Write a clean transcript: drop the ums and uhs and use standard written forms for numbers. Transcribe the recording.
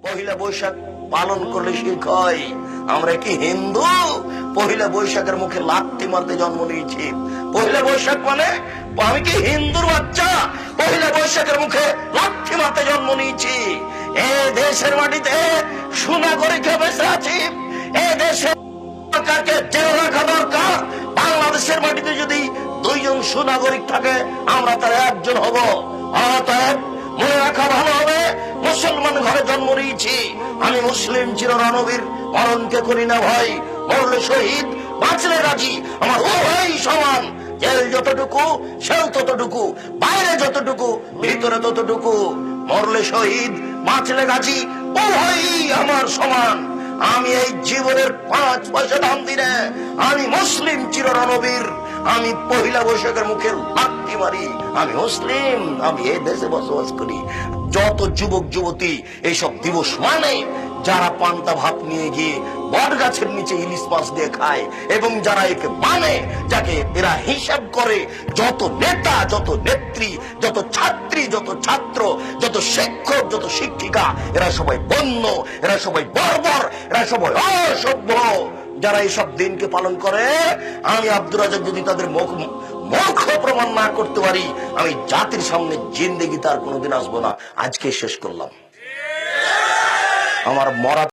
পহিলা বৈশাখ পালন করলে শিখ হয়। আমরা কি হিন্দু? পহিলা বৈশাখের মুখে লাথি মারতে জন্ম নিয়েছি। পহিলা বৈশাখ মানে আমি কি হিন্দুর বাচ্চা? পহিলা বৈশাখের মুখে লাথি মারতে জন্ম নিয়েছি। এ দেশের মাটিতে সুনাগরিক বেঁচে আছি। এ দেশের সরকারকে জেলে রাখা দরকার। বাংলাদেশের মাটিতে যদি দুইজন সুনাগরিক থাকে, আমরা তার একজন হব। অতএব মনে রাখা ভালো হবে, মুসলমান ঘরে জন্ম নিয়েছি। আমি মুসলিম চির রণবীর, মরণকে করি না ভয়। মরলে শহীদ, বাঁচলে রাজি, আমার উভয় সমান। জেল যতটুকু সেও ততটুকু, বাইরে যতটুকু ভিতরে ততটুকু। মরলে শহীদ, বাঁচলে গাজী, উভয়ই আমার সমান। আমি এই জীবনের 5 পয়সা দাম দিনে আমি মুসলিম চির রণবীর। আমি পহিলা বৈশাখের মুখে লাথি মারি। আমি মুসলিম, আমি এই দেশে বসবাস করি। যত যুবক যুবতী এইসব দিবস মানে, যারা পান্তা ভাত নিয়ে গিয়ে বট গাছের নিচে ইলিশ মাছ দিয়ে খায়, এবং যারা একে মানে, যাকে এরা হিসাব করে, যত নেতা, যত নেত্রী, যত ছাত্রী, যত ছাত্র, যত শিক্ষক, যত শিক্ষিকা, এরা সবাই বন্য, এরা সবাই বর্বর, এরা সবাই অসভ্য। যারা এইসব দিনকে পালন করে, আমি আব্দুর রাজ্জাক যদি তাদের মুখ প্রমাণ না করতে পারি, আমি জাতির সামনে জিন্দেগি তার কোনোদিন আসবো না। আজকে শেষ করলাম। আমার মরা